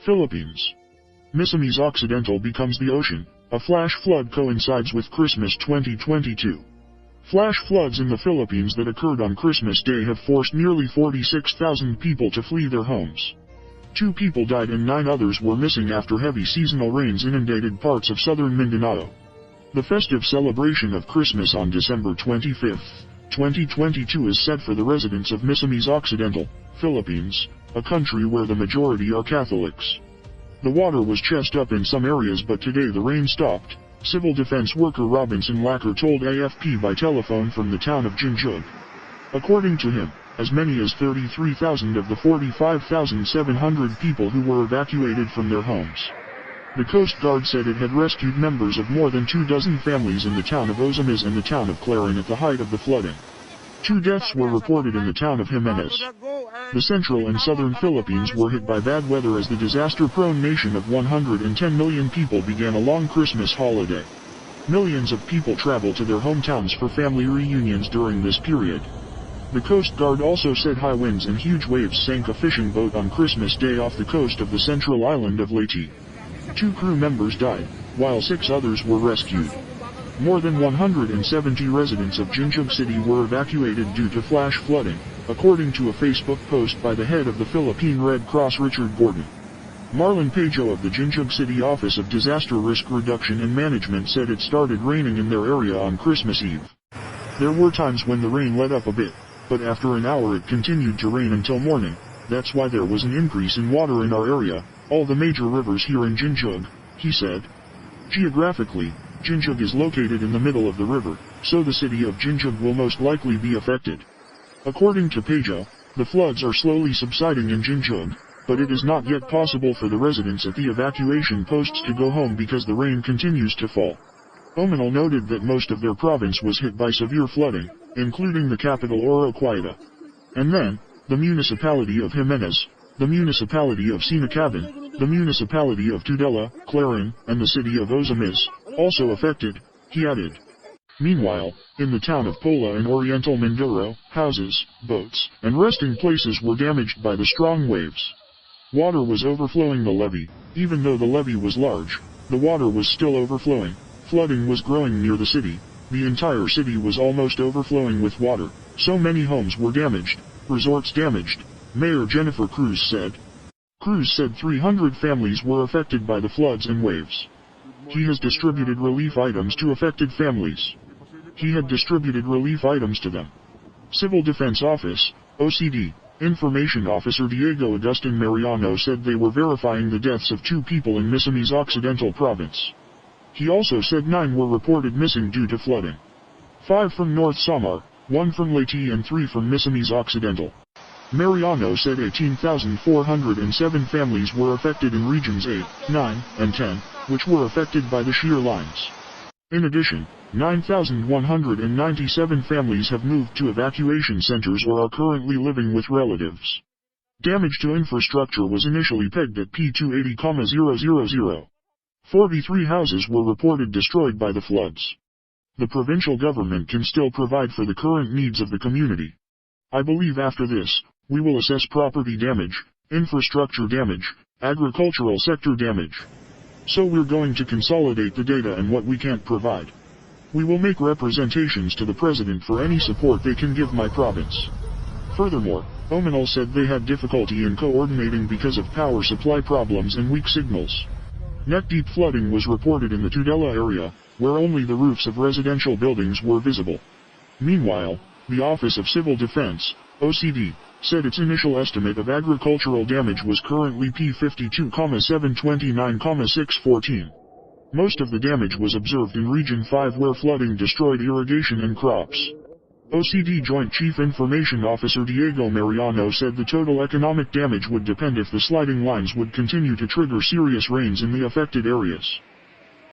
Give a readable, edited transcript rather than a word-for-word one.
Philippines. Misamis Occidental becomes the ocean. A flash flood coincides with Christmas 2022. Flash floods in the Philippines that occurred on Christmas Day have forced nearly 46,000 people to flee their homes. 2 people died and 9 others were missing after heavy seasonal rains inundated parts of southern Mindanao. The festive celebration of Christmas on December 25, 2022 is set for the residents of Misamis Occidental, Philippines, a country where the majority are Catholics. The water was chest up in some areas, but today the rain stopped, Civil Defense worker Robinson Lacker told AFP by telephone from the town of Jinjug. According to him, as many as 33,000 of the 45,700 people who were evacuated from their homes. The Coast Guard said it had rescued members of more than 24 families in the town of Ozamis and the town of Clarin at the height of the flooding. 2 deaths were reported in the town of Jimenez. The central and southern Philippines were hit by bad weather as the disaster-prone nation of 110 million people began a long Christmas holiday. Millions of people traveled to their hometowns for family reunions during this period. The Coast Guard also said high winds and huge waves sank a fishing boat on Christmas Day off the coast of the central island of Leyte. 2 crew members died, while 6 others were rescued. More than 170 residents of Jinjug City were evacuated due to flash flooding, according to a Facebook post by the head of the Philippine Red Cross Richard Gordon. Marlon Pajo of the Jinjug City Office of Disaster Risk Reduction and Management said it started raining in their area on Christmas Eve. There were times when the rain let up a bit, but after an hour it continued to rain until morning. That's why there was an increase in water in our area, all the major rivers here in Jinjug, he said. Geographically, Jinjug is located in the middle of the river, so the city of Jinjug will most likely be affected. According to Pajo, the floods are slowly subsiding in Jinjug, but it is not yet possible for the residents at the evacuation posts to go home because the rain continues to fall. Omanal noted that most of their province was hit by severe flooding, including the capital Oroquieta. And then, the municipality of Jimenez, the municipality of Sinacaban, the municipality of Tudela, Clarin, and the city of Ozamis, also affected, he added. Meanwhile, in the town of Pola in Oriental Mindoro, houses, boats, and resting places were damaged by the strong waves. Water was overflowing the levee. Even though the levee was large, the water was still overflowing. Flooding was growing near the city. The entire city was almost overflowing with water. So many homes were damaged, resorts damaged, Mayor Jennifer Cruz said. Cruz said 300 families were affected by the floods and waves. He has distributed relief items to affected families. He had distributed relief items to them. Civil Defense Office, OCD, Information Officer Diego Agustin Mariano said they were verifying the deaths of 2 people in Misamis Occidental Province. He also said 9 were reported missing due to flooding. 5 from North Samar, 1 from Leyte and 3 from Misamis Occidental. Mariano said 18,407 families were affected in regions 8, 9, and 10, which were affected by the shear lines. In addition, 9,197 families have moved to evacuation centers or are currently living with relatives. Damage to infrastructure was initially pegged at P280,000. 43 houses were reported destroyed by the floods. The provincial government can still provide for the current needs of the community. I believe after this, we will assess property damage, infrastructure damage, agricultural sector damage. So we're going to consolidate the data and what we can't provide. We will make representations to the president for any support they can give my province. Furthermore, Omanal said they had difficulty in coordinating because of power supply problems and weak signals. Neck-deep flooding was reported in the Tudela area, where only the roofs of residential buildings were visible. Meanwhile, the Office of Civil Defense, OCD, said its initial estimate of agricultural damage was currently P52,729,614. Most of the damage was observed in Region 5 where flooding destroyed irrigation and crops. OCD Joint Chief Information Officer Diego Mariano said the total economic damage would depend if the sliding lines would continue to trigger serious rains in the affected areas.